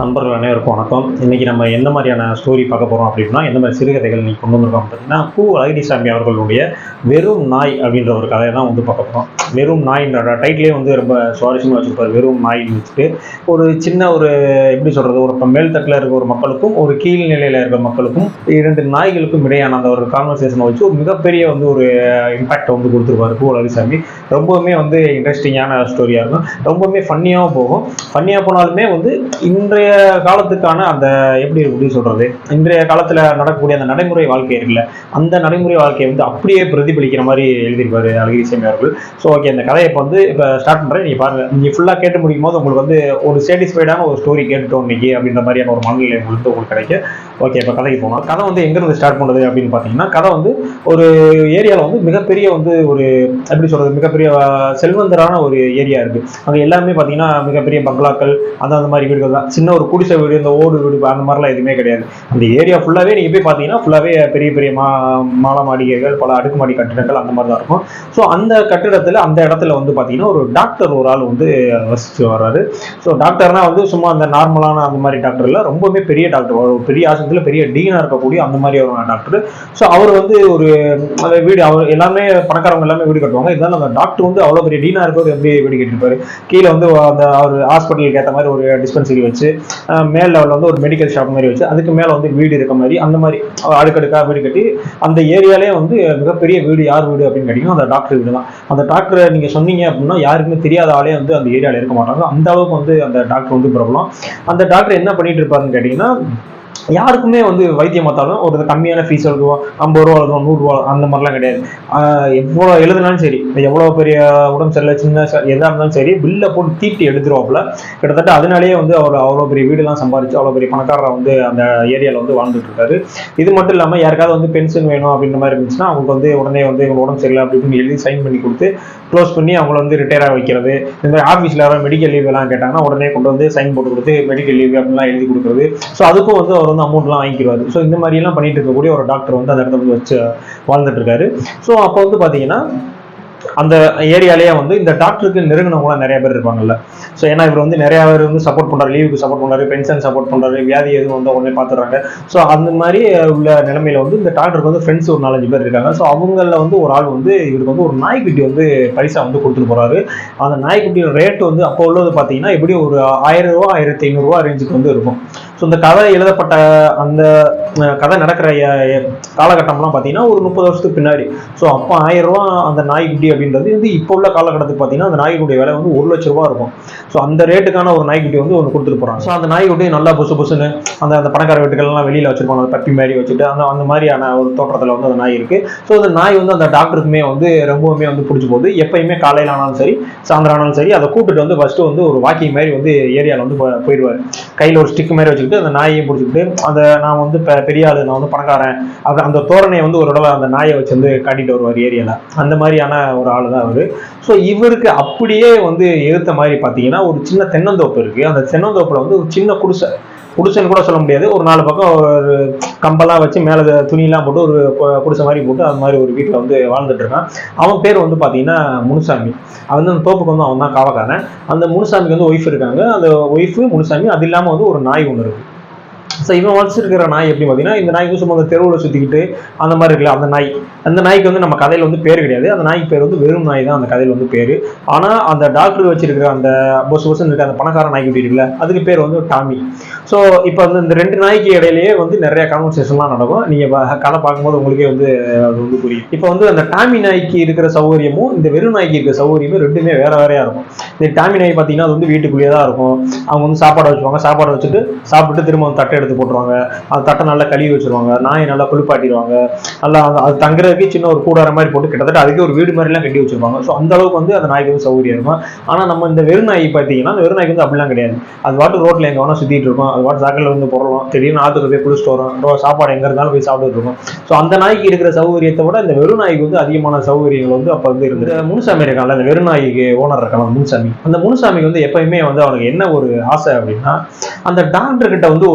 நண்பர்கள் அனைவருக்கும் வணக்கம். இன்றைக்கி நம்ம எந்த மாதிரியான ஸ்டோரி பார்க்க போகிறோம் அப்படின்னா, எந்த மாதிரி சிறுகதைகள் நீ கொண்டு வந்திருக்கோம் பார்த்தீங்கன்னா, கு. அழகிரிசாமி அவர்களுடைய வெறும் நாய் அப்படின்ற ஒரு கதையை தான் வந்து பார்க்க போகிறோம். வெறும் நாய்ன்ற டைட்டிலே வந்து ரொம்ப சுவாரஸ்யமாக வச்சுருப்பார். வெறும் நாய்னு வச்சுட்டு ஒரு சின்ன எப்படி சொல்கிறது, ஒரு மேல்தட்டில் இருக்க ஒரு மக்களுக்கும் ஒரு கீழ்நிலையில் இருக்கிற மக்களுக்கும் இரண்டு நாய்களுக்கும் இடையான அந்த ஒரு கான்வர்சேஷனை வச்சு ஒரு மிகப்பெரிய ஒரு இம்பாக்டை வந்து கொடுத்துருப்பார் கு. அழகிரிசாமி. ரொம்பவுமே இன்ட்ரெஸ்டிங்கான ஸ்டோரியாக இருக்கும். ரொம்பவுமே ஃபன்னியாகவும் போகும். ஃபன்னியாக போனாலுமே இன்றைய காலத்துக்கான அந்த எப்படி சொல்றது, இன்றைய காலத்துல நடக்கக்கூடிய அந்த நடைமுறை வாழ்க்கை இருக்குல்ல, அந்த நடைமுறை வாழ்க்கையை அப்படியே பிரதிபலிக்கிற மாதிரி எழுதியிருப்பாரு அழகிரிசாமி அவர்கள். ஸோ ஓகே, இந்த கதையை இப்போ ஸ்டார்ட் பண்றேன். நீங்க பாருங்க, நீங்க ஃபுல்லா கேட்டு முடிக்கும் போது உங்களுக்கு ஒரு சாட்டிஸ்ஃபைடான ஒரு ஸ்டோரி கேட்டுட்டோம் இன்னைக்கு அப்படின்ற மாதிரியான ஒரு மனநிலை உங்களுக்கு கிடைக்கும். ஓகே, இப்போ கதைக்கு போகலாம். கதை எங்கிருந்து ஸ்டார்ட் பண்ணுறது அப்படின்னு பார்த்தீங்கன்னா, கதை ஒரு ஏரியாவில் மிகப்பெரிய ஒரு எப்படி சொல்றது, மிகப்பெரிய செல்வந்தரான ஒரு ஏரியா இருக்கு. அங்கே எல்லாமே பார்த்தீங்கன்னா மிகப்பெரிய பங்களாக்கள், அந்த மாதிரி வீடுகள் தான். சின்ன ஒரு குடிசை வீடு, இந்த ஓடு வீடு, அந்த மாதிரிலாம் எதுவுமே கிடையாது. அந்த ஏரியா ஃபுல்லாகவே நீங்கள் போய் பார்த்தீங்கன்னா ஃபுல்லாகவே பெரிய பெரிய மாலை மாளிகைகள், பல அடுக்குமாடி கட்டிடங்கள் அந்த மாதிரி தான் இருக்கும். ஸோ அந்த கட்டிடத்தில் அந்த இடத்துல பார்த்தீங்கன்னா ஒரு டாக்டர் ஒரு ஆள் வசிச்சு வர்றாரு. ஸோ டாக்டர்னா சும்மா அந்த நார்மலான அந்த மாதிரி டாக்டர் இல்லை, ரொம்பவே பெரிய டாக்டர், ஒரு பெரிய ஆஸ்பத்திரியில் பெரிய டீனாக இருக்கக்கூடிய அந்த மாதிரி ஒரு டாக்டர். ஸோ அவர் ஒரு வீடு, அவர் எல்லாமே பணக்காரவங்க எல்லாமே வீடு கட்டுவாங்க. இருந்தாலும் அந்த டாக்டர் அவ்வளோ பெரிய டீனாக இருக்கிறது எப்படி வீடு கட்டிருப்பாரு. கீழே அந்த அவர் ஹாஸ்பிட்டலுக்கு ஏற்ற மாதிரி ஒரு டிஸ்பென்சரி வச்சு, மேல் லெவலில் ஒரு மெடிக்கல் ஷாப் மாதிரி வச்சு, அதுக்கு மேலே வீடு இருக்க மாதிரி அந்த மாதிரி அடுக்கடுக்காக வீடு கட்டி அந்த ஏரியாலே மிகப்பெரிய வீடு. யார் வீடு அப்படின்னு கேட்டீங்கன்னா அந்த டாக்டர் வீடு தான். அந்த டாக்டரை நீங்கள் சொன்னீங்க அப்படின்னா யாருக்குமே தெரியாத ஆளே அந்த ஏரியாவில் இருக்க மாட்டாங்க. அந்த அளவுக்கு அந்த டாக்டர் பிரபலம். அந்த டாக்டர் என்ன பண்ணிட்டு இருப்பாருன்னு கேட்டீங்கன்னா, யாருக்குமே வைத்தியம் பார்த்தாலும் ஒரு கம்மியான ஃபீஸ் எழுதுவோம், 50 ரூபா எழுதுவோம், 100 ரூபா, அந்த மாதிரிலாம் கிடையாது. எவ்வளோ எழுதுனாலும் சரி, எவ்வளோ பெரிய உடம்பு சரியில்லை, சின்ன எதாக இருந்தாலும் சரி, பில்லை போட்டு தீட்டி எடுத்துருவாப்புல. கிட்டத்தட்ட அதனாலேயே அவர் அவ்வளோ பெரிய வீடுலாம் சம்பாதிச்சு அவ்வளோ பெரிய பணக்காரரை அந்த ஏரியாவில் வாழ்ந்துட்டு இருக்காரு. இது மட்டும் இல்லாமல் யாருக்காவது பென்ஷன் வேணும் அப்படின்ற மாதிரி இருந்துச்சுன்னா அவங்களுக்கு உடனே இவங்க உடம்பு சரியில்லை அப்படின்னு எழுதி சைன் பண்ணி கொடுத்து க்ளோஸ் பண்ணி அவங்கள ரிட்டையர் ஆக வைக்கிறது. இந்த மாதிரி ஆஃபீஸில் யாராவது மெடிக்கல் லீவ் எல்லாம் கேட்டாங்கன்னா உடனே கொண்டு சைன் போட்டு கொடுத்து மெடிக்கல் லீவ் அப்படின்லாம் எழுதி கொடுக்குறது. ஸோ அதுக்கும் அவர் அமௌண்ட்லாம் வாங்கிக்கிறாரு. ஸோ இந்த மாதிரிலாம் பண்ணிட்டு இருக்கக்கூடிய ஒரு டாக்டர் அந்த இடத்துல வச்சு வாழ்ந்துட்டு இருக்காரு. ஸோ அப்போ பார்த்தீங்கன்னா அந்த ஏரியாலேயே இந்த டாக்டருக்கு நெருங்கினவங்களாம் நிறைய பேர் இருப்பாங்கல்ல. ஸோ ஏன்னா இவர் நிறைய பேர் சப்போர்ட் பண்ணுறாரு, லீவுக்கு சப்போர்ட் பண்ணுறாரு, பென்ஷன் சப்போர்ட் பண்ணுறாரு, வியாதி எதுவும் உடனே பார்த்துடுறாங்க. ஸோ அந்த மாதிரி உள்ள நிலைமையில இந்த டாக்டருக்கு ஃப்ரெண்ட்ஸ் ஒரு 4-5 பேர் இருக்காங்க. ஸோ அவங்கள ஒரு ஆள் இவருக்கு ஒரு நாய்க்குட்டி பரிசா கொடுத்துட்டு போறாரு. அந்த நாய்க்குட்டியோட ரேட்டு அப்போ உள்ளது பார்த்தீங்கன்னா எப்படி ஒரு 1000 ரூபா 1500 ரூபா ரேஞ்சுக்கு இருக்கும். ஸோ இந்த கதை எழுதப்பட்ட அந்த கதை நடக்கிற காலகட்டம்லாம் பார்த்தீங்கன்னா ஒரு 30 வருஷத்துக்கு பின்னாடி. ஸோ அப்போ 1000 ரூபா அந்த நாய்க்குட்டி அப்படின்றது இப்போ உள்ள காலகட்டத்துக்கு பார்த்தீங்கன்னா அந்த நாய்க்குட்டிய விலை 1 லட்ச ரூபா இருக்கும். ஸோ அந்த ரேட்டுக்கான ஒரு நாய்க்குட்டி ஒன்று கொடுத்துட்டு போகிறாங்க. ஸோ அந்த நாய்க்குட்டி நல்லா புசுன்னு அந்த பணக்கார வீட்டுகள்லாம் வெளியில் வச்சிருப்பாங்க, பப்பி மாதிரி வச்சுட்டு அந்த மாதிரியான ஒரு தோற்றத்தில் அந்த நாய் இருக்கு. ஸோ அந்த நாய் அந்த டாக்டருக்குமே ரொம்பவுமே பிடிச்சி போகுது. எப்பயுமே காலையில் ஆனாலும் சரி, சாயந்தரம் ஆனாலும் சரி, அதை கூப்பிட்டு ஃபர்ஸ்ட் ஒரு வாக்கிங் மாதிரி ஏரியாவில் போயிடுவார். கையில் ஒரு ஸ்டிக் மாதிரி வச்சுக்கிட்டு அந்த நாயையும் பிடிச்சிக்கிட்டு நான் பெரிய ஆளு, நான் பணக்காரன் அப்படி அந்த தோரணையை ஒரு தடவை அந்த நாயை வச்சு காட்டிட்டு வருவார் ஏரியால. அந்த மாதிரியான ஒரு ஆளு தான் அவரு. ஸோ இவருக்கு அப்படியே எதிர்த்த மாதிரி பார்த்தீங்கன்னா ஒரு சின்ன தென்னந்தோப்பு இருக்கு. அந்த தென்னந்தோப்புல ஒரு சின்ன குடிசைன்னு கூட சொல்ல முடியாது, ஒரு 4 பக்கம் ஒரு கம்பெல்லாம் வச்சு மேலே துணியெல்லாம் போட்டு ஒரு குடிசை மாதிரி போட்டு அது மாதிரி ஒரு வீட்டில் வாழ்ந்துட்டு இருக்கான். அவன் பேர் பார்த்தீங்கன்னா முனுசாமி. அந்த தோப்புக்கு அவன் தான் காவக்காரன். அந்த முனுசாமிக்கு ஒய்ஃப் இருக்காங்க. அந்த ஒய்ஃபு முனுசாமி, அது இல்லாமல் ஒரு நாய் ஒன்று இருக்கு. ஸோ இவன் வச்சிருக்கிற நாய் எப்படி பார்த்தீங்கன்னா, இந்த நாய்க்கு சும்மா அந்த தெருவில் சுற்றிக்கிட்டு அந்த மாதிரி இருக்குல்ல, அந்த நாய்க்கு நம்ம கதையில் பேர் கிடையாது. அந்த நாய்க்கு பேர் வெறும் நாய் தான் அந்த கதையில் பேர். ஆனால் அந்த டாக்டர் வச்சிருக்கிற அந்த பொசுன்னு இருக்க அந்த பணக்கார நாய்க்குட்டி இருக்குல்ல, அதுக்கு பேர் டாமி. ஸோ இப்போ இந்த 2 நாய்க்கு இடையிலேயே நிறைய கான்வர்சேஷன்லாம் நடக்கும். நீங்கள் கதை பார்க்கும்போது உங்களுக்கே அது புரியும். இப்போ அந்த டாமி நாய்க்கு இருக்கிற சௌகரியமும் இந்த வெறும் நாய்க்கு இருக்கிற சௌகரியமும் ரெண்டுமே வேற வேறையா இருக்கும். இந்த டாமி நாய் பார்த்தீங்கன்னா அது வீட்டுக்குள்ளேயே தான் இருக்கும். அவங்க சாப்பாடை வச்சுருவாங்க, சாப்பாடை வச்சுட்டு சாப்பிட்டு திரும்ப தட்டை எடுத்து போட்டுருவாங்க. அந்த தட்டை நல்லா கழுவி வச்சிருவாங்க, நாயை நல்லா குளிப்பாட்டிடுவாங்க, நல்லா அது தங்குறதுக்கு சின்ன ஒரு கூடார மாதிரி போட்டு கிட்டத்தட்ட அதுக்கே ஒரு வீடு மாதிரிலாம் கட்டி வச்சிருப்பாங்க. ஸோ அந்த அளவுக்கு அந்த நாய்க்கு சௌகரியம் இருக்கும். ஆனால் நம்ம இந்த வெறும் நாய் பார்த்தீங்கன்னா அந்த வெறும் நாய்க்கு அப்படிலாம் கிடையாது. அது வாட்டு ரோட்டில் எங்கே வேணா சுற்றிட்டு இருக்கும், அது வாட்டு சாக்கடையில் போடுறோம், திடீர்னு ஆற்றுக்கு போய் குளிச்சுட்டு வரும், சாப்பாடு எங்கே இருந்தாலும் போய் சாப்பிட்டு இருக்கும். ஸோ அந்த நாய்க்கு இருக்கிற சௌகரியத்தை விட இந்த வெறும் நாய்க்கு அதிகமான சௌகரியங்கள் அப்போ இருந்தது. முனுசாமி இருக்கான்ல, அந்த வெறும் நாய்க்கு ஓனர் இருக்கான் முனுசாமி. அந்த முனுசாமிக்கு எப்பயுமே அவனுக்கு என்ன ஒரு ஆசை அப்படின்னா, அந்த டாக்டர் கிட்ட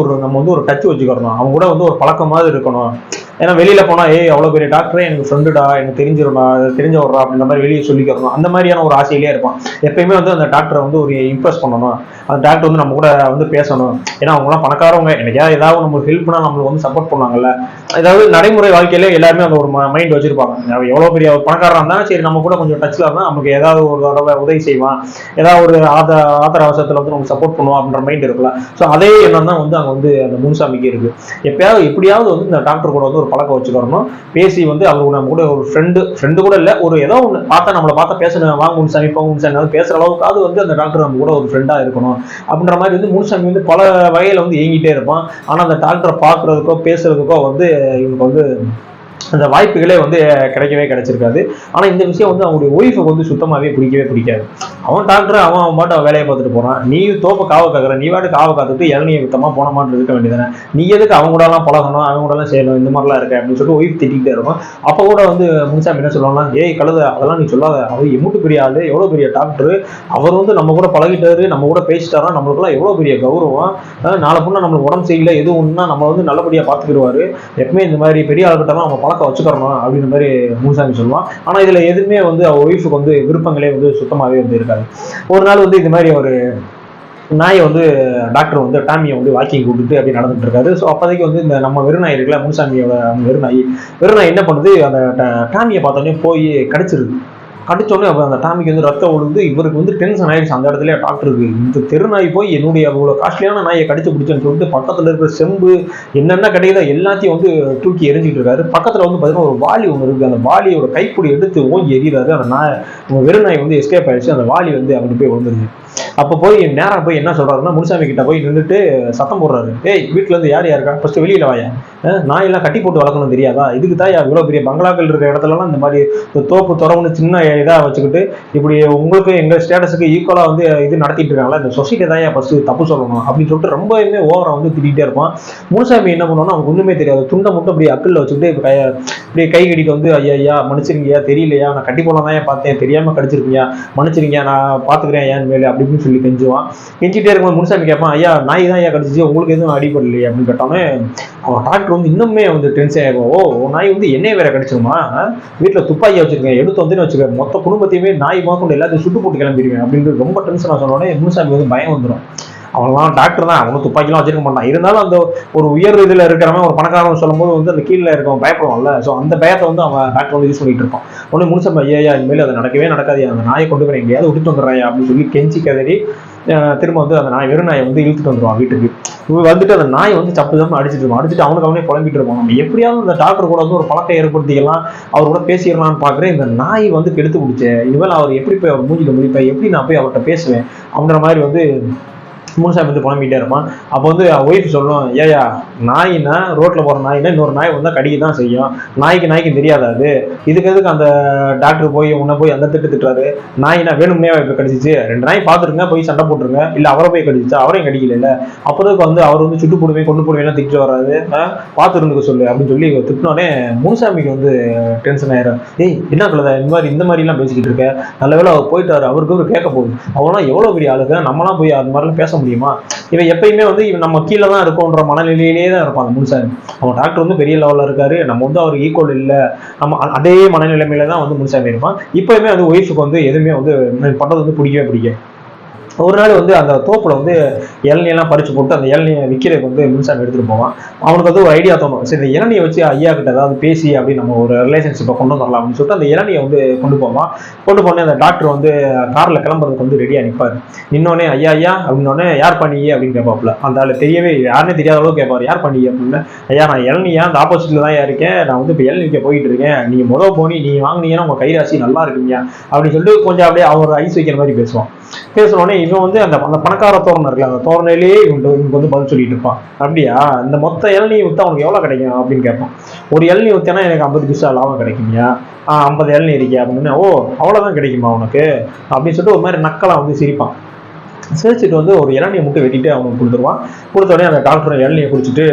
நம்ம ஒரு டச் வச்சுக்கிறோம், அவங்க கூட ஒரு பழக்கமாவது இருக்கணும். ஏன்னா வெளியில போனா அவ்வளவு பெரிய டாக்டரே எனக்கு ஃப்ரெண்டுடா, எனக்கு தெரிஞ்சிருடா, தெரிஞ்சவரா அப்படின்ற மாதிரி வெளியே சொல்லிக்கிறோம். அந்த மாதிரியான ஒரு ஆசையிலே இருப்பான். எப்பயுமே வந்து அந்த டாக்டரை வந்து ஒரு இம்ப்ரெஸ் பண்ணணும், அந்த டாக்டர் வந்து நம்ம கூட வந்து பேசணும். ஏன்னா அவங்களாம் பணக்காரவங்க, எனக்கு ஏதாவது நமக்கு ஹெல்ப் பண்ணா நம்மளுக்கு வந்து சப்போர்ட் பண்ணுவாங்கல்ல. ஏதாவது நடைமுறை வாழ்க்கையில எல்லாருமே அந்த ஒரு மைண்ட் வச்சிருப்பாங்க. எவ்வளவு பெரிய பணக்காரா இருந்தா சரி நம்ம கூட கொஞ்சம் டச்ல இருந்தா நமக்கு ஏதாவது ஒரு தடவை உதவி செய்வான், ஏதாவது ஒரு ஆத்திர அவசரத்துல வந்து நமக்கு சப்போர்ட் பண்ணுவோம் அப்படின்ற மைண்ட் இருக்குல்ல. ஸோ அதே எண்ணம் தான் வந்து அங்க வந்து அந்த முனுசாமிக்கு இருக்கு. எப்படியாவது வந்து இந்த டாக்டர் கூட வந்து ஒரு பழக்கம் வச்சுக்கிறணும், பேசி வந்து அவங்க நம்ம கூட ஒரு ஃப்ரெண்டு கூட இல்ல, ஒரு ஏதோ ஒன்று பார்த்தா நம்மளை பார்த்தா பேசணும், வாங்க முனுசாமி போங்க முனுசாமி பேசுற அளவுக்காவது வந்து அந்த டாக்டர் நம்ம கூட ஒரு ஃப்ரெண்டா இருக்கணும் அப்படின்ற மாதிரி வந்து முனுசாமி வந்து பல வகையில வந்து இயங்கிட்டே இருப்பான். ஆனா அந்த டாக்டரை பாக்குறதுக்கோ பேசுறதுக்கோ வந்து இவனுக்கு வந்து அந்த வாய்ப்புகளே வந்து கிடைச்சிருக்காது. ஆனா இந்த விஷயம் வந்து அவங்களுடைய ஒய்ஃபுக்கு வந்து சுத்தமாவே பிடிக்காது. அவன் டாக்டர், அவன் பாட்டு அவன் வேலையை பார்த்துட்டு போறான், நீ தோப்ப காவ காக்குற, நீ பாட்டு காவ காத்துட்டு இளநியை வித்தமா போன மாதிரி இருக்க வேண்டியதானே, நீ எதுக்கு அவங்க கூட எல்லாம் பழகணும், அவங்க கூட எல்லாம் செய்யணும், இந்த மாதிரிலாம் இருக்க அப்படின்னு சொல்லிட்டு ஒய்ஃப் திட்டிகிட்டே இருக்கும். அப்ப கூட வந்து முனுசாமி என்ன சொல்லுவாங்கன்னா, கழுத அதெல்லாம் நீ சொல்லாத, அவர் எம்முட்டு பெரிய ஆளு, எவ்வளவு பெரிய டாக்டர், அவர் வந்து நம்ம கூட பழகிட்டாரு, நம்ம கூட பேசிட்டாரா, நம்மளுக்குலாம் எவ்வளவு பெரிய கௌரவம், நாளை பொண்ணு நம்மளுக்கு உடம்பு செய்யல எது ஒண்ணுன்னா நம்ம வந்து நல்லபடியா பாத்துக்கிடுவாரு, எப்பவுமே இந்த மாதிரி பெரிய ஆளுகிட்டலாம் நம்ம பழக்கம் வச்சுக்கிறோம் அப்படின்ற மாதிரி முனுசாமி சொல்லுவான். ஆனா இதுல எதுவுமே வந்து அவ ஒய்ஃபுக்கு வந்து விருப்பங்களே வந்து சுத்தமாவே வந்து இருக்காது. ஒரு நாள் வந்து இது மாதிரி ஒரு நாயை வந்து டாக்டர் வந்து டாமியை வந்து வாக்கிங் கூப்பிட்டு அப்படி நடந்துட்டு இருக்காரு. ஸோ அப்போதைக்கு வந்து இந்த நம்ம வெறுநாய் இருக்குல்ல, முனுசாமியோட வெறுநாய் என்ன பண்ணுது, அந்த டாமியை பார்த்தோன்னே போய் கடிச்சிருது. கடிச்சோடனே அந்த டாமிக்கு வந்து ரத்தம் ஒழுகுது. இவருக்கு வந்து டென்ஷன் ஆயிடுச்சு. அந்த இடத்துல டாக்டருக்கு, இந்த தெருநாய் போய் என்னுடைய அவ்வளோ காஸ்ட்லியான நாயை கடிச்சு பிடிச்சேன்னு சொல்லிட்டு பக்கத்தில் இருக்கிற செம்பு என்னென்ன கிடைக்குதோ எல்லாத்தையும் வந்து தூக்கி எரிஞ்சிட்டு இருக்காரு. பக்கத்தில் வந்து பார்த்தீங்கன்னா ஒரு வாலி ஒன்று இருக்குது. அந்த வாலியோட கைப்பிடி எடுத்து ஓங்கி எறிகிறாரு. அந்த வெறுநாய் வந்து எஸ்கேப் ஆயிடுச்சு. அந்த வாலி வந்து அவனுக்கு போய் வந்துருது. அப்போ போய் நேராக போய் என்ன சொல்றாருன்னா, முனுசாமி கிட்ட போய் நின்றுட்டு சத்தம் போடுறாரு, வீட்டுல இருந்து யார் யாருக்கா, ஃபர்ஸ்ட் வெளியில வாயா, நாயெல்லாம் கட்டி போட்டு வளர்க்கணும் தெரியாதா, இதுக்கு தான் இவ்வளோ பெரிய பங்களாக்கள் இருக்கிற இடத்துலலாம் இந்த மாதிரி தோப்பு துறவுன்னு சின்ன இதாக வச்சுக்கிட்டு இப்படி உங்களுக்கு எங்கள் ஸ்டேட்டஸுக்கு ஈக்குவலாக வந்து இது நடத்திட்டு இருக்காங்களா, இந்த சொசைட்டி தான் ஃபர்ஸ்ட் தப்பு சொல்லணும் அப்படின்னு சொல்லிட்டு ரொம்பவுமே ஓவரா வந்து திட்டிகிட்டே இருப்பான். முனுசாமி என்ன பண்ணுவோம்னா, அவனுக்கு ஒன்றுமே தெரியாது. துண்டை மட்டும் அப்படி அக்கில் வச்சுக்கிட்டு இப்படியே கை கடிட்டு வந்து, ஐயா மன்னிச்சிருங்கய்யா, தெரியலையா, நான் கட்டி போலாம் தான் பார்த்தேன், தெரியாம கடிச்சிருக்கீங்க, மன்னிச்சிருங்க, நான் பார்த்துக்கிறேன் ஏன் மேலே அப்படின்னு சொல்லி கெஞ்சுவான். கெஞ்சிட்டே இருக்கும்போது முனுசாமி கேட்பான், ஐயா நாய் தான் ஐயா கடிச்சிச்சு, உங்களுக்கு எதுவும் அடிப்படலையே அப்படின்னு கேட்டோன்னே அவன் டாக்டர் வந்து இன்னுமே வந்து டென்ஷன் ஆகும். நாய் வந்து என்னைய வேற கடிச்சிருமா, வீட்டுல துப்பாக்கியா வச்சிருக்கேன், எடுத்து வந்து வச்சுக்க, மொத்த குடும்பத்தையுமே நாய் மாக்கொண்டு எல்லாத்தையும் சுட்டு போட்டு கிளம்பிடுவேன் அப்படின்னு ரொம்ப டென்ஷனா சொன்னோடனே முனுசாமி வந்து பயம் வந்துடும். அவன்லாம் டாக்டர் தான், அவனும் துப்பாக்கிலாம் வச்சிருக்க மாட்டான். இருந்தாலும் அந்த ஒரு உயர் இதுல இருக்கிறவன் ஒரு பணக்காரன் சொல்லும் போது வந்து அந்த கீழே இருக்கவன் பயப்படுவான்ல. ஸோ அந்த பயத்தை வந்து அவன் டாக்டர் வந்து யூஸ் பண்ணிட்டு இருப்பான். உடனே முனுசாமி, ஐயா இனிமேல் அது நடக்கவே நடக்காது, அந்த நாயை கொண்டு போய் எங்கேயாவது விட்டுட்டு வந்துடுறாயா அப்படின்னு சொல்லி கெஞ்சி கதறி திரும்ப வந்து அந்த நாய் வெறும் நாயை வந்து இழுத்துட்டு வந்துடுவான் வீட்டுக்கு. வந்துட்டு அந்த நாயை வந்து சப்பு தப்பு அடிச்சுட்டு இருப்பான். அடிச்சுட்டு அவனே புலம்பிட்டு இருப்பான். நம்ம எப்படியாவது இந்த டாக்டர் கூட வந்து ஒரு பழக்கம் ஏற்படுத்திக்கலாம், அவர் கூட பேசிடலாம்னு பாக்குறேன். இந்த நாய் வந்து கெடுத்து பிடிச்சேன், இனிமேல் அவர் எப்படி போய் அவர் மூஞ்சில முடிப்பேன், எப்படி நான் போய் அவர்கிட்ட பேசுவேன் அப்படின்ற மாதிரி வந்து முனுசாமி வந்து புலம்பிட்டே இருப்பான். அப்போ வந்து ஒய்ஃப் சொல்லும், ஏயா நாயினா ரோட்ல போற நாயினா இன்னொரு நாய் வந்தா கடிக்க தான் செய்யும், நாய்க்கு தெரியாதாது, இதுக்கு எதுக்கு அந்த டாக்டர் போய் உன்னை போய் அந்த திட்டுறாரு, நாயினா வேணும்னே இப்ப கடிச்சிச்சு, 2 நாய் பாத்துருங்க, போய் சண்டை போட்டுருங்க, இல்ல அவரை போய் கடிச்சிச்சா, அவரையும் கடிக்கல, இல்ல அப்போதுக்கு வந்து அவர் வந்து சுட்டு போடுவேன் கொண்டு போடுவேன் திட்டு வராது, பார்த்து இருந்துக்க சொல்லு அப்படின்னு சொல்லி திட்டினோடனே முனுசாமிக்கு வந்து டென்ஷன் ஆயிரும். என்ன கலதா இந்த மாதிரி எல்லாம் பேசிக்கிட்டு இருக்க, நல்ல வேலை அவர் போயிட்டாரு, அவருக்கு ஒரு கேட்க போகுது, அவங்களாம் எவ்வளவு பெரிய ஆளுங்க, நம்மளாம் போய் அது மாதிரிலாம் பேச முடியுமா, இவன் எப்பயுமே வந்து இவன் நம்ம கீழே தான் இருக்கோன்ற மனநிலையிலேயே தான் இருப்பான் அந்த முனுசாமி. அவன் டாக்டர் வந்து பெரிய லெவலில் இருக்காரு, நம்ம வந்து அவர் ஈக்குவல் இல்லை, நம்ம அதே மனநிலைமையில தான் வந்து முனுசாமி இருப்பான். இப்பயுமே வந்து ஒய்ஃபுக்கு வந்து எதுவுமே வந்து பண்றது வந்து பிடிக்கவே. ஒரு நாள் வந்து அந்த தோப்புல வந்து இளநியெல்லாம் பறிச்சு போட்டு அந்த இளநியை விற்கிறதுக்கு வந்து முனுசாமி எடுத்துட்டு போவான். அவனுக்கு வந்து ஒரு ஐடியா தோணும், சரி இந்த இளநியை வச்சு ஐயா கிட்ட ஏதாவது பேசி அப்படி நம்ம ஒரு ரிலேஷன்ஷிப்பை கொண்டு வரலாம் அப்படின்னு சொல்லிட்டு அந்த இளநியை வந்து கொண்டு போனே அந்த டாக்டர் வந்து கார்ல கிளம்புறதுக்கு வந்து ரெடியா நிற்பாரு. நின்னோடனே ஐயா அப்படின்னோடனே யார் பண்ணியே அப்படின்னு கேட்பாப்புல. அந்த ஆள் தெரியவே யாருன்னே தெரியாத அளவுக்கு கேட்பாரு, யார் பண்ணியே அப்படின்னு. ஐயா நான் இளநியா அந்த ஆப்போசிட்ல தான் இருக்கேன், நான் வந்து இப்போ இளநி விற்க போயிட்டு இருக்கேன், நீங்க போனி நீ வாங்கினீங்கன்னா உங்க கைராசி நல்லா இருக்குங்க அப்படின்னு சொல்லிட்டு கொஞ்சம் அப்படியே அவர் ஐஸ் வைக்கிற மாதிரி பேசுனோடனே இவன் வந்து அந்த பணக்கார தோரணை இருக்குல்ல, அந்த தோரணையிலேயே இவனுக்கு வந்து பதில் சொல்லிட்டு இருப்பான். அப்படியா, இந்த மொத்த இளநீ வித்தா அவனுக்கு எவ்வளவு கிடைக்கும் அப்படின்னு கேட்பான். ஒரு இளநீ வித்தேன்னா எனக்கு 50 பைசா லாபம் கிடைக்குமியா, 50 இளநீ இருக்கியா அப்படின்னு. அவ்வளவுதான் கிடைக்குமா உனக்கு அப்படின்னு சொல்லிட்டு ஒரு மாதிரி நக்கலா வந்து சிரிப்பான். சிரிச்சுட்டு வந்து ஒரு இளநியை மட்டும் வெட்டிட்டு அவனுக்கு கொடுத்துருவான். கொடுத்த உடனே அந்த டாக்டர் இளநியை குடிச்சிட்டு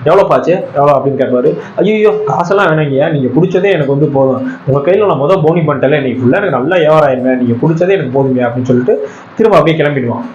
எவ்வளோப்பாச்சு எவ்வளோ அப்படின்னு கேட்பாரு. ஐயோ காசெல்லாம் வேணாங்க, நீங்கள் குடிச்சதே எனக்கு வந்து போதும், உங்கள் கையில் நான் முதல் போனி பண்ணிட்டேன், இன்னைக்கு ஃபுல்லாக எனக்கு நல்லா வியாபாரம் ஆயிருங்க, நீங்கள் குடிச்சதே எனக்கு போதுங்க அப்படின்னு சொல்லிட்டு திரும்ப அப்படியே கிளம்பிடுவான்.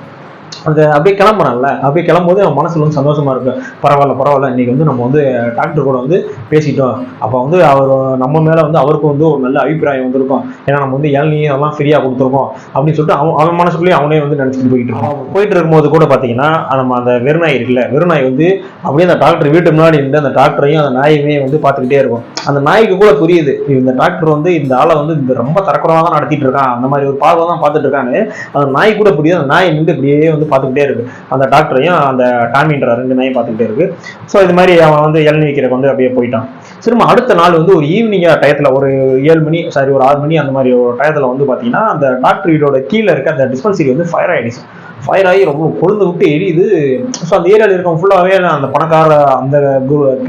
அந்த அப்படியே கிளம்புறான்ல, அப்படியே கிளம்பும்போது அவன் மனசுல வந்து சந்தோஷமா இருக்கு. பரவாயில்ல இன்னைக்கு வந்து நம்ம வந்து டாக்டர் கூட வந்து பேசிட்டோம். அப்போ வந்து அவர் நம்ம மேல வந்து அவருக்கு வந்து ஒரு நல்ல அபிப்பிராயம் வந்திருக்கும். ஏன்னா நம்ம வந்து இளநீ அதெல்லாம் ஃப்ரீயா கொடுத்துருக்கோம் அப்படின்னு சொல்லிட்டு அவன் மனசுக்குள்ளேயே அவனே வந்து நினைச்சிட்டு போயிட்டு இருக்கான். போயிட்டு இருக்கும்போது கூட பாத்தீங்கன்னா நம்ம அந்த வெறுநாய் இருக்குல்ல, வெறுநாய் வந்து அப்படியே அந்த டாக்டர் வீட்டு முன்னாடி இருந்து அந்த டாக்டரையும் அந்த நாயுமே வந்து பார்த்துக்கிட்டே இருக்கும். அந்த நாய்க்கு கூட புரியுது இந்த டாக்டர் வந்து இந்த ஆளை வந்து இந்த ரொம்ப தரக்குறவா தான் நடத்திட்டு இருக்கான், அந்த மாதிரி ஒரு பார்வை தான் பார்த்துட்டு இருக்கான்னு அந்த நாய் கூட புரியுது. அந்த நாய் நின்று இப்படியே வந்து பார்த்துக்கிட்டே இருக்கு, அந்த டாக்டரையும் அந்த டாமின்ற 2 நாயும் பார்த்துக்கிட்டே இருக்கு. ஸோ இது மாதிரி அவன் வந்து இளநீ வைக்கிறக்கு வந்து அப்படியே போயிட்டான். திரும்ப அடுத்த நாள் வந்து ஒரு ஈவினிங்கா டயத்துல ஒரு 7 மணி ஒரு 6 மணி அந்த மாதிரி ஒரு டயத்துல வந்து பாத்தீங்கன்னா அந்த டாக்டர் வீடோட கீழே இருக்க அந்த டிஸ்பென்சரி வந்து ஃபயர் ஆயிடுச்சு. ஃபயர் ஆகி ரொம்ப கொழுந்து விட்டு எரியுது. ஸோ அந்த ஏரியாவில் இருக்கவங்க ஃபுல்லாகவே அந்த பணக்கார அந்த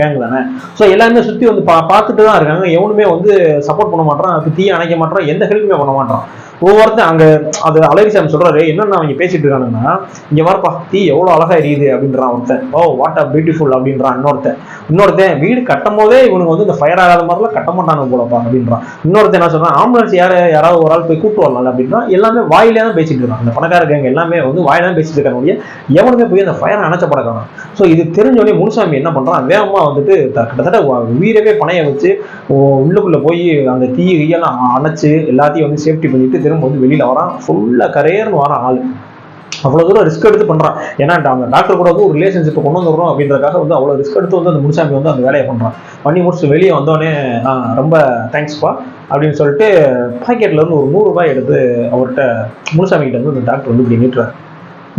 கேங் தானே. ஸோ எல்லாருமே சுற்றி வந்து பார்த்துட்டு தான் இருக்காங்க. எவனுமே வந்து சப்போர்ட் பண்ண மாட்டான், அதுக்கு தீயை அணைக்க மாட்டான், எந்த ஹெல்ப்புமே பண்ண மாட்டான். ஒவ்வொருத்தன் அங்கே அது அலரிசாமி சொல்றாரு, என்னென்ன அவங்க பேசிட்டு இருக்கானுங்கன்னா, இங்கே வரப்பா தீ எவ்வளோ அழகா எரியுது அப்படின்றான் ஒருத்தன். ஓ வாட் அ பியூட்டிஃபுல் அப்படின்றான் இன்னொருத்தன் வீடு கட்டும் போதே இவனுக்கு வந்து இந்த ஃபயர் ஆகாத மாதிரிலாம் கட்ட மாட்டானு போலப்பா அப்படின்றான். இன்னொருத்தன் என்ன சொல்றான், ஆம்புலன்ஸ் யாராவது ஒரு ஆள் போய் கூப்பிட்டு வரலாம் அப்படின்னா எல்லாமே வாயிலே தான் பேசிட்டு இருக்கான். அந்த பணக்கார கேங்க எல்லாமே வந்து வாயில தான் பேசிட்டு இருக்காங்க, எவனுமே போய் அந்த ஃபயரை அணைச்சப்பட காணும். ஸோ இது தெரிஞ்சோடனே முனுசாமி என்ன பண்றான், வேகமா வந்துட்டு கிட்டத்தட்ட உயிரவே பணைய வச்சு உள்ளுக்குள்ள போய் அந்த தீயெல்லாம் அணைச்சு எல்லாத்தையும் வந்து சேஃப்டி பண்ணிட்டு திரும்ப வந்து வெளியில வரான். ஃபுல்லா கரையர்னு வரான் ஆளு. அவ்வளோ தூரம் ரிஸ்க் எடுத்து பண்ணுறான். ஏன்னா அந்த டாக்டர் கூட வந்து ஒரு ரிலேஷன்ஷிப்பை கொண்டு வந்துடுறோம் அப்படின்றதுக்காக வந்து அவ்வளோ ரிஸ்க் எடுத்து வந்து அந்த முனுசாமி வந்து அந்த வேலையை பண்ணுறான். பண்ணி முடிச்சுட்டு வெளியே வந்தோடனே ரொம்ப தேங்க்ஸ்ப்பா அப்படின்னு சொல்லிட்டு பாக்கெட்ல இருந்து ஒரு 100 ரூபாய் எடுத்து அவர்கிட்ட முனுசாமி கிட்ட வந்து அந்த டாக்டர் வந்து இப்படி நீட்டுறாரு.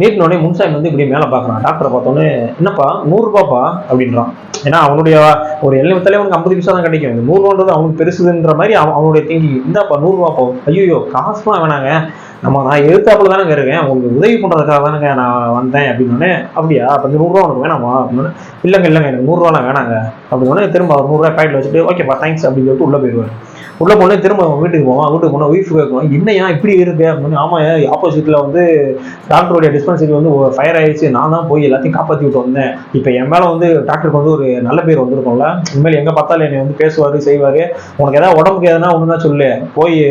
நீட்டினோடனே முனுசாமி வந்து இப்படி மேலே பார்க்குறான். டாக்டரை பார்த்தோன்னே, என்னப்பா 100 ரூபாப்பா அப்படின்றான். ஏன்னா அவனுடைய ஒரு எல்லை வித்தாலே அவனுக்கு 50 பைசா தான் கிடைக்கும். இந்த 100 ரூபான்றது அவனுக்கு பெருசுன்ற மாதிரி அவனுடைய திங்கிங். இந்தாப்பா 100 ரூபாப்பா. ஐயோ காசுலாம் வேணாங்க, நான் எழுத்தாப்புல தானே இருக்கேன், உங்களுக்கு உதவி பண்றதுக்காக தானேங்க நான் வந்தேன் அப்படின்னோடனே, அப்படியா அப்ப 100 ரூபா உனக்கு வேணாமா அப்படின்னு. இல்லைங்க எனக்கு 100 ரூபாலாம் வேணாங்க அப்படின்னோடனே திரும்ப அவர் 100 ரூபாய் பாக்கெட்ல வச்சுட்டு ஓகேப்பா தேங்க்ஸ் அப்படின்னு சொல்லிட்டு உள்ள போயிடுவார். உள்ள போனே திரும்ப வீட்டுக்கு போனா ஒய்ஃப் கேட்கும், என்னையா இப்படி இருக்கு அப்படின்னு. ஆமா ஆப்போசிட்ல வந்து டாக்டருடைய டிஸ்பென்சரி வந்து ஃபயர் ஆயிடுச்சு, நான் தான் போய் எல்லாத்தையும் காப்பாற்றி விட்டு வந்தேன். இப்போ என் மேல வந்து டாக்டருக்கு வந்து ஒரு நல்ல பேர் வந்திருக்கும்ல, இனிமேல் எங்க பார்த்தாலும் என்னை வந்து பேசுவாரு செய்வாரு. உனக்கு ஏதாவது உடம்புக்கு எதனா ஒண்ணுன்னா சொல்லு,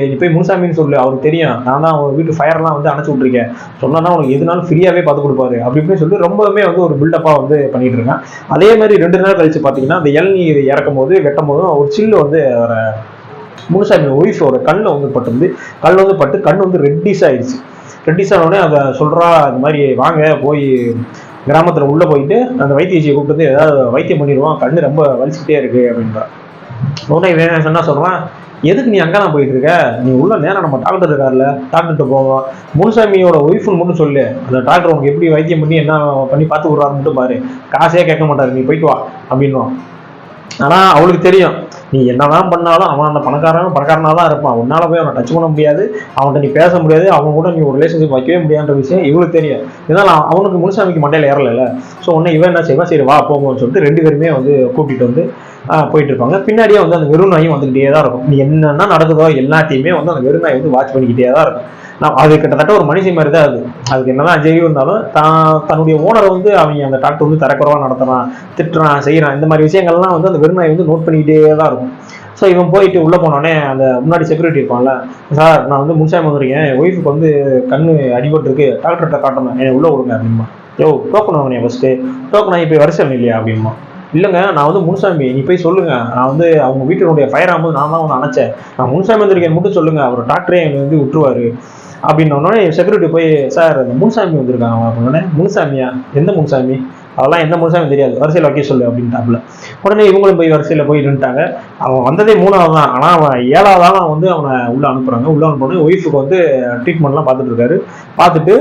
நீ போய் முனுசாமின்னு சொல்லு, அவருக்கு தெரியும் நான் தான் வீட்டு ஃபயர்லாம் வந்து அணைச்சு விட்டுருக்கேன், சொன்னா உனக்கு எதுனாலும் ஃப்ரீயாவே பார்த்து கொடுப்பாரு அப்படின்னு சொல்லி ரொம்பவுமே வந்து ஒரு பில்டப்பா வந்து பண்ணிட்டு இருக்கேன். அதே மாதிரி 2 நாள் கழிச்சு பாத்தீங்கன்னா அந்த இளநீர் இறக்கும் போது வெட்டும் போதும் ஒரு சில்லு வந்து முனுசாமி ஒய்ஃபோட கண்ணில் வந்து பட்டு கண் வந்து ரெட்டிஸ் ஆயிடுச்சு. ரெட்டிஸ் ஆனோடனே அதை சொல்றா, இந்த மாதிரி வாங்க போய் கிராமத்துல உள்ள போயிட்டு அந்த வைத்தியச்சியை கூப்பிட்டு ஏதாவது வைத்தியம் பண்ணிடுவான், கண்ணு ரொம்ப வலிச்சுக்கிட்டே இருக்கு அப்படின்றா. உடனே வேணும் சொன்னா சொல்றான், எதுக்கு நீ அங்கதான் போயிட்டு இருக்க, நீ உள்ள நேரம் நம்ம டாக்டர் இருக்காருல்ல, டாக்டர்கிட்ட போவோம், முனுசாமியோட ஒய்ஃப்னு மட்டும் சொல்லு, அந்த டாக்டர் உனக்கு எப்படி வைத்தியம் பண்ணி என்ன பண்ணி பார்த்து விடுறாரு மட்டும் பாரு, காசே கேட்க மாட்டாரு, நீ போயிட்டு வா அப்படின்னுவான். ஆனா அவளுக்கு தெரியும், நீ என்னதான் பண்ணாலும் அவன் அந்த பணக்காரனா தான் இருப்பான், உன்னால போய் அவனை டச் பண்ண முடியாது, அவன்கிட்ட நீ பேச முடியாது, அவங்க கூட நீ ஒரு ரிலேஷன்ஷிப் வைக்கவே முடியாதுன்ற விஷயம் இவளுக்கு தெரியும். இதனால அவனுக்கு முனுசாமிக்கு மண்டையில ஏறல. ஸோ உடனே இவன் என்ன செய்வான், சரி வா போங்கன்னு சொல்லிட்டு 2 பேருமே வந்து கூட்டிட்டு வந்து போயிட்டு இருப்பாங்க. பின்னாடியே வந்து அந்த வெறுநாயும் வந்துகிட்டே தான் இருக்கும். நீ என்னென்ன நடக்குதோ எல்லாத்தையுமே வந்து அந்த வெறுநாய் வந்து வாட்ச் பண்ணிக்கிட்டே தான் இருக்கும். அது கிட்டத்தட்ட ஒரு மனுஷன் மாதிரி தான் அதுக்கு என்னதான் ஜெய் இருந்தாலும் தன்னுடைய ஓனரை வந்து அவங்க அந்த டாக்டர் வந்து தரக்குறவா நடத்துறான், திட்டுறான், செய்யறான், இந்த மாதிரி விஷயங்கள்லாம் வந்து அந்த வெறுநாய் வந்து நோட் பண்ணிக்கிட்டே தான் இருக்கும். ஸோ இவன் போயிட்டு உள்ள போனோடனே அந்த முன்னாடி செக்யூரிட்டி இருப்பான்ல, சார் நான் வந்து முனுசாமி வந்துருக்கேன், என் ஒய்ஃபுக்கு வந்து கண்ணு அடிபட்டு இருக்கு, டாக்டர்கிட்ட காட்டணும், என்னை உள்ள விடுங்க அப்படிமா. டோக்கன் வாங்கினேன் ஃபர்ஸ்ட், டோக்கன் வாங்கி போய் வரிசை இல்லையா அப்படிமா. இல்லைங்க நான் வந்து முனுசாமி, நீ போய் சொல்லுங்க, நான் வந்து அவங்க வீட்டினுடைய ஃபயர் ஆகும்போது நான் தான் வந்து அணைச்சேன், நான் முனுசாமி வந்திருக்கேன் மட்டும் சொல்லுங்க, அவர் டாக்டரே என்னை வந்து விட்டுருவாரு அப்படின்னோடனே செக்யூரிட்டி போய், சார் அந்த முனுசாமி வந்திருக்காங்க அப்படின்னோடனே, முனுசாமியா எந்த முனுசாமி, அதெல்லாம் எந்த முனுசாமி தெரியாது, வரிசையில் வைக்க சொல்லு அப்படின்ட்டாப்புல. உடனே இவங்களும் போய் வரிசையில் போய் நின்றுட்டாங்க. அவன் வந்ததே 3ஆவது தான், ஆனால் அவன் 7ஆவதால வந்து அவனை உள்ள அனுப்புறாங்க. உள்ள அனுப்புனோடனே ஒய்ஃபுக்கு வந்து ட்ரீட்மெண்ட்லாம் பார்த்துட்டு இருக்காரு. பார்த்துட்டு,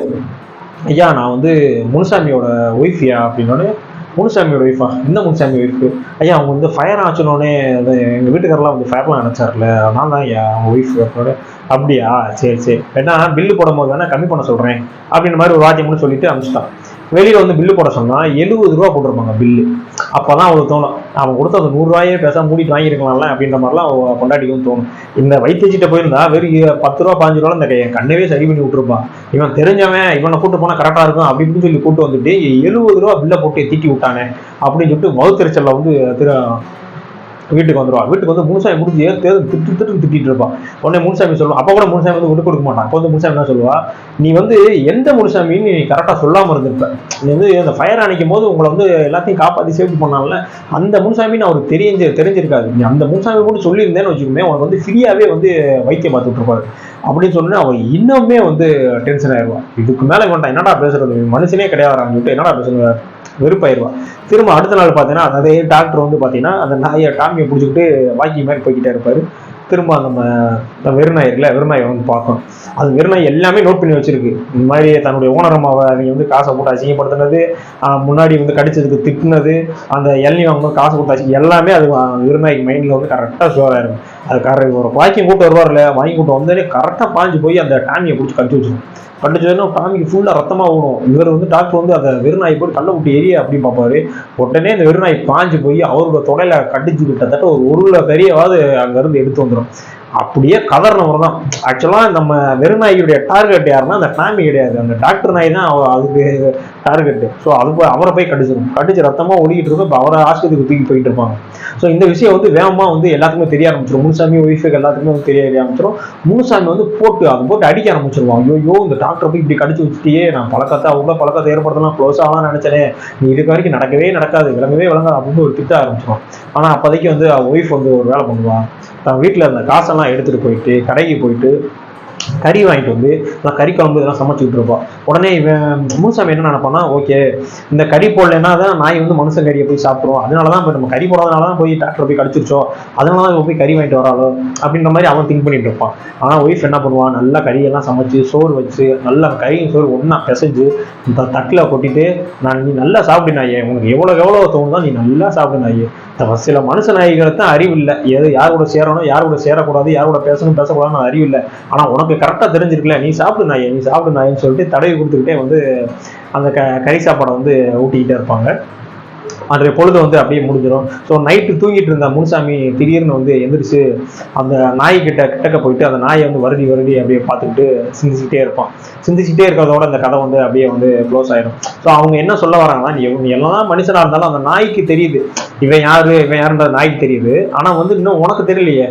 ஐயா நான் வந்து முனுசாமியோட ஒய்ஃபியா அப்படின்னோடனே, முனுசாமியோட ஒய்ஃபா, இந்த முனுசாமி ஒய்ஃபு, ஐயா அவங்க வந்து ஃபயர் ஆச்சுனோடனே எங்கள் வீட்டுக்காரெல்லாம் வந்து ஃபயர்லாம் அணைச்சார்ல, அதனால தான் ஐயா அவங்க ஒய்ஃப் அப்படின்னோட. அப்படியா சரி வேணா பில்லு போடும்போது வேணா கம்மி பண்ண சொல்கிறேன் அப்படின்ற மாதிரி ஒரு வாத்தியம் மட்டும் சொல்லிட்டு அனுப்பிச்சிட்டான். வெளியில் வந்து பில்லு போட சொன்னால் 70 ரூபா போட்டிருப்பாங்க பில்லு. அப்போ தான் அவளுக்கு தோணும், அவன் கொடுத்த அந்த 100 ரூபாயே பேசாமல் மூடிட்டு வாங்கியிருக்கலாம்ல அப்படின்ற மாதிரிலாம் கொண்டாடிக்கும் தோணும். இந்த வைத்தியச்சிட்ட போயிருந்தா வெறும் 10 ரூபா 15 ரூபா இந்த கண்ணவே சரி பண்ணி விட்டுருப்பான். இவன் தெரிஞ்சவன், இவனை கூட்டு போனால் கரெக்டாக இருக்கும் அப்படின்னு சொல்லி கூட்டு வந்துட்டு 70 ரூபா பில்லை போட்டு தீட்டி விட்டானே அப்படின்னு சொல்லிட்டு மவுத்தெரிச்சலில் வந்து வீட்டுக்கு வந்துடுவா. வீட்டுக்கு வந்து முனுசாமி முடிஞ்சு திட்டிட்டு இருப்பான். உடனே முனுசாமி சொல்லுவான். அப்போ கூட முனுசாமி வந்து விட்டு கொடுக்க மாட்டான். அப்போ வந்து முனுசாமி என்ன சொல்லுவா, நீ வந்து எந்த முனுசாமின்னு நீ கரெக்டாக சொல்லாமல் இருந்திருப்ப. நீ வந்து அந்த ஃபயர் அணைக்கும் போது உங்களை வந்து எல்லாத்தையும் காப்பாற்றி சேஃப்டி பண்ணால அந்த முனுசாமின்னு அவருக்கு தெரிஞ்சிருக்காது. நீ அந்த முனுசாமி கூட சொல்லியிருந்தேன்னு வச்சுக்கோமே, உனக்கு வந்து ஃப்ரீயாகவே வந்து வைத்தியம் பார்த்துட்டு இருப்பாரு அப்படின்னு சொன்னா அவன் இன்னுமே வந்து டென்ஷன் ஆயிடுவான். இதுக்கு மேலே வேண்டாம், என்னடா பேசுறது, மனுஷனே கிடையாதுன்னு சொல்லிட்டு என்னடா பேசுறது வெறுப்பாயிருவா. திரும்ப அடுத்த நாள் பார்த்தீங்கன்னா அதே டாக்டர் வந்து பார்த்தீங்கன்னா அந்த நாயை டாமியை பிடிச்சிக்கிட்டு வாக்கிங் மாதிரி போய்கிட்டே இருப்பாரு. திரும்ப நம்ம வெறுநாய் இருக்குல்ல, வெறுநாயை வந்து பார்க்கணும். அது வெறுநாய் எல்லாமே நோட் பண்ணி வச்சிருக்கு. இந்த மாதிரி தன்னுடைய ஓனரம்மாவை அவங்க வந்து காசை போட்டு அசிங்கப்படுத்தினது, முன்னாடி வந்து கடிச்சதுக்கு திட்டுனது, அந்த இளநீ வாங்கும்போது காசை போட்டு அசிங்க எல்லாமே அது வெறுநாய்க்கு மைண்டில் வந்து கரெக்டாக ஷோராக இருக்கும். அது ஒரு வாக்கிங் கூட்டு வருவார்ல, வாங்கி கூட்டு வந்தோடனே கரெக்டாக பாஞ்சு போய் அந்த டாமியை பிடிச்சி கடிச்சு வச்சிடும். கண்டிச்சதுன்னா டாமிக்கு ஃபுல்லாக ரத்தமாக ஓடும். இவர் வந்து டாக்டர் வந்து அதை வெறுநாய் போட்டு கல்லை விட்டு எரிய அப்படின்னு பார்ப்பாரு. உடனே இந்த வெறுநாய் பாஞ்சு போய் அவரோட தொடையில கடிச்சு கிட்டத்தட்ட ஒரு கிலோ கறியாவது அங்கேருந்து எடுத்து வந்துடும். அப்படியே கதறினவர் தான். ஆக்சுவலாக நம்ம வெறுநாய்க்குடைய டார்கெட் யாருன்னா அந்த டாமி கிடையாது, அந்த டாக்டர் நாய் தான் அதுக்கு டார்கெட்டு. ஸோ அது போய் அவரை போய் கடிச்சிடும். கடிச்சு ரத்தமாக ஓடிக்கிட்டு இருக்கும். இப்போ அவரை ஆஸ்பத்திரிக்கு தூக்கி போயிட்டு இருப்பாங்க. ஸோ இந்த விஷயம் வந்து வேகமாக வந்து எல்லாத்துக்குமே தெரிய ஆரம்பிச்சிடும். முனுசாமி ஒய்ஃபுக்கு எல்லாத்துக்குமே வந்து தெரிய ஆரம்பிச்சிடும். முனுசாமி வந்து போட்டு அடிக்க ஆரம்பிச்சிருவான். ஐயோ இந்த டாக்டரை போய் இப்படி கடிச்சு வச்சுட்டியே, நான் பழக்கத்தை ஏற்படுத்தலாம் க்ளோஸ் ஆகலாம் நினைச்சேனே, நீ இதுக்கு வரைக்கும் நடக்கவே நடக்காது, விளங்கவே அப்படின்னு ஒரு திட்ட ஆரம்பிச்சிடும். ஆனால் அப்போதைக்கு வந்து ஒய்ஃப் வந்து ஒரு வேலை பண்ணுவான். வீட்டில் இருந்த காசெல்லாம் எடுத்துகிட்டு போயிட்டு கடைக்கு போயிட்டு கறி வாங்கிட்டு வந்து கறி குழம்பு இதெல்லாம் சமைச்சுக்கிட்டு இருப்போம். உடனே இவன் முனுசாமி என்ன நினைப்பான்னா, ஓகே இந்த கறி போடலன்னா தான் நாய் வந்து மனுஷன் கறியை போய் சாப்பிடுவோம், அதனால தான் போய் நம்ம கறி போடாதனால தான் போய் டாக்டர் போய் கடிச்சிருச்சோம், அதனால தான் போய் கறி வாங்கிட்டு வராளோ அப்படின்ற மாதிரி அவன் திங்க் பண்ணிட்டு இருப்பான். ஆனால் ஒய்ஃப் என்ன பண்ணுவான், நல்லா கறியெல்லாம் சமைச்சு சோறு வச்சு நல்லா கறியும் சோறு ஒன்றா பிசைஞ்சு இந்த தட்டில் கொட்டிட்டு, நீ நல்லா சாப்பிடுனாயே, உனக்கு எவ்வளோ தோணுதோ நீ நல்லா சாப்பிடுனாயே. சில மனுஷ நாய்களுக்கு தான் அறிவு இல்லை, யார் கூட சேரணும் யார் கூட சேரக்கூடாது, யார் கூட பேசக்கூடாதுன்னு அறிவு இல்லை. ஆனால் உனக்கு கரெக்டாக தெரிஞ்சிருக்கல, நீ சாப்பிடு நாயின்னு சொல்லிட்டு தடவி கொடுத்துக்கிட்டே வந்து அந்த கறி சாப்பாடை வந்து ஊட்டிக்கிட்டே இருப்பாங்க. அன்றைய பொழுது வந்து அப்படியே முடிஞ்சிடும். ஸோ நைட்டு தூங்கிட்டு இருந்த முனுசாமி திடீர்னு வந்து எந்திரிச்சு அந்த கிட்டக்க போயிட்டு அந்த நாயை வந்து வருடி அப்படியே பார்த்துக்கிட்டு சிந்திச்சுட்டே இருக்கிறதோட அந்த கதை வந்து அப்படியே வந்து க்ளோஸ் ஆயிடும். ஸோ அவங்க என்ன சொல்ல வராங்கன்னா, நீ எல்லாம் மனுஷனா இருந்தாலும் அந்த நாய்க்கு தெரியுது இவன் யாருன்ற நாய்க்கு தெரியுது. ஆனால் வந்து இன்னும் உனக்கு தெரியலையே,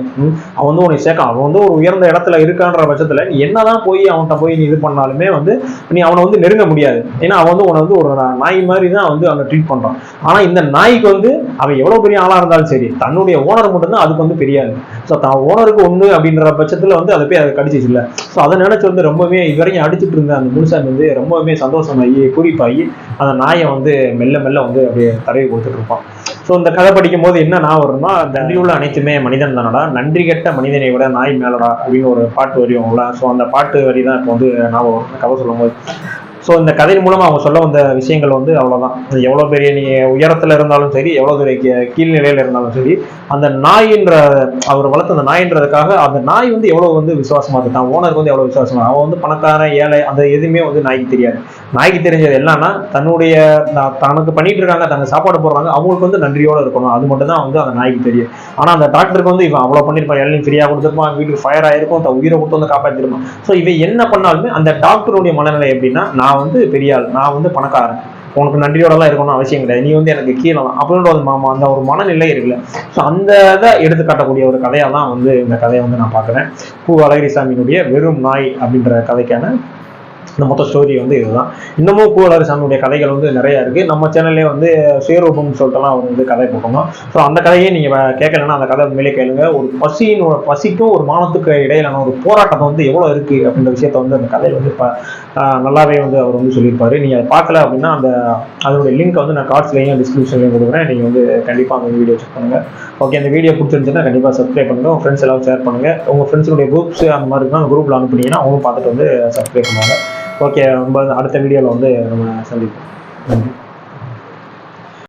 அவன் வந்து உனக்கு சேர்க்க, அவன் வந்து ஒரு உயர்ந்த இடத்துல இருக்கான்ற பட்சத்தில் நீ என்னதான் அவன்கிட்ட போய் நீ இது பண்ணாலுமே வந்து நீ அவனை வந்து நெருங்க முடியாது. ஏன்னா அவன் வந்து உன வந்து ஒரு நாய் மாதிரி தான் வந்து அவனை ட்ரீட் பண்றான். ஆனா இந்த நாய்க்கு வந்து அவன் எவ்வளவு பெரிய ஆளா இருந்தாலும் சரி, தன்னுடைய ஓனர் மட்டும்தான் அதுக்கு வந்து பெரியாது. ஸோ தான் ஓனருக்கு ஒண்ணு அப்படின்ற பட்சத்துல வந்து அதை போய் அதை கடிச்சிச்சு இல்லை. ஸோ அதை நினைச்சு வந்து ரொம்பவே இதுவரைக்கும் அடிச்சுட்டு இருந்த அந்த முனுசாமி வந்து ரொம்பவே சந்தோஷமாகி குறிப்பாகி அந்த நாயை வந்து மெல்ல வந்து அப்படியே தடவி கொடுத்துட்டு இருப்பான். ஸோ இந்த கதை படிக்கும் போது என்ன நான் வரும்னா, நன்றியுள்ள அனைத்துமே மனிதன் தானடா, நன்றி கெட்ட மனிதனை விட நாய் மேலடா அப்படின்னு ஒரு பாட்டு வரி வரும்ல. ஸோ அந்த பாட்டு வரி தான் இப்போ வந்து நான் கதை சொல்லும் போது. ஸோ இந்த கதையின் மூலமாக அவங்க சொல்ல வந்த விஷயங்கள் வந்து அவ்வளோதான். எவ்வளோ பெரிய நீ உயரத்தில் இருந்தாலும் சரி, எவ்வளோ பெரிய கீழ்நிலையில் இருந்தாலும் சரி, அந்த நாயின்ற அவர் வளர்த்த அந்த நாயின்றதுக்காக அந்த நாய் வந்து எவ்வளோ வந்து விசுவாசமாக இருக்கு, தான் ஓனருக்கு வந்து எவ்வளோ விசுவாசமாக, அவன் வந்து பணக்காரன் ஏழை அந்த எதுவுமே வந்து நாய்க்கு தெரியாது. நாய்க்கு தெரிஞ்சது என்னன்னா, தன்னுடைய தனக்கு பண்ணிட்டு இருக்காங்க, தனக்கு சாப்பாடு போடுறாங்க, அவங்களுக்கு வந்து நன்றியோடு இருக்கணும், அது மட்டும் தான் வந்து அந்த நாய்க்கு தெரியும். ஆனால் அந்த டாக்டருக்கு வந்து இவன் அவ்வளோ பண்ணியிருப்பான், எல்லாம் ஃப்ரீயாக கொடுத்துருப்பான், வீட்டுக்கு ஃபயர் ஆயிருக்கும், தன் உயிரை கொடுத்து வந்து காப்பாற்றிருப்பான். ஸோ இவன் என்ன பண்ணாலுமே அந்த டாக்டருடைய மனநிலை எப்படின்னா, நான் வந்து பெரிய ஆள், நான் வந்து பணக்காரன், உனக்கு நன்றியோடலாம் இருக்கணும்னு அவசியம் கிடையாது, நீ வந்து எனக்கு கீழே தான் அப்படின்ற அந்த ஒரு மனநிலை இருக்குல்ல. ஸோ அந்த இதை எடுத்து காட்டக்கூடிய ஒரு கதையாக தான் வந்து இந்த கதையை வந்து நான் பார்க்குறேன். பூ அழகிரிசாமியினுடைய வெறும் நாய் அப்படின்ற கதைக்கான இந்த மொத்த ஸ்டோரி வந்து இதுதான். இன்னமும் பூவலரசாமியுடைய கதைகள் வந்து நிறையா இருக்குது. நம்ம சேனல்லே வந்து சுயரூபம்னு சொல்லிட்டுலாம் அவர் வந்து கதை போட்டோம். ஸோ அந்த கதையை நீங்கள் கேட்கலன்னா அந்த கதை உண்மையிலே கேளுங்க. ஒரு பசிக்கும் ஒரு மானத்துக்கு இடையிலான ஒரு போராட்டம் வந்து எவ்வளோ இருக்குது அப்படின்ற விஷயத்த வந்து அந்த கதையில் வந்து இப்போ நல்லாவே வந்து அவர் வந்து சொல்லியிருப்பார். நீங்கள் அதை பார்க்கல அப்படின்னா அதனுடைய லிங்க் வந்து நான் கார்ட்ஸ்லையும் டிஸ்கிரிப்ஷன்லையும் கொடுக்குறேன். நீங்கள் வந்து கண்டிப்பாக அந்த வீடியோ செக் பண்ணுங்கள். ஓகே, அந்த வீடியோ பிடிச்சிருந்துச்சுன்னா கண்டிப்பாக சப்ஸ்கிரைப் பண்ணுங்கள். உங்கள் ஃப்ரெண்ட்ஸ் எல்லாம் ஷேர் பண்ணுங்கள். உங்கள் ஃப்ரெண்ட்ஸுடைய குரூப்ஸ் அந்த மாதிரி இருந்தால் அந்த குரூப்பில் அனுப்புனீங்கன்னா அவங்களும் பார்த்துட்டு வந்து சப்ஸ்கிரைப் பண்ணுவாங்க. ஓகே, அடுத்த வீடியோவில் வந்து நம்ம சந்திப்போம். நன்றி.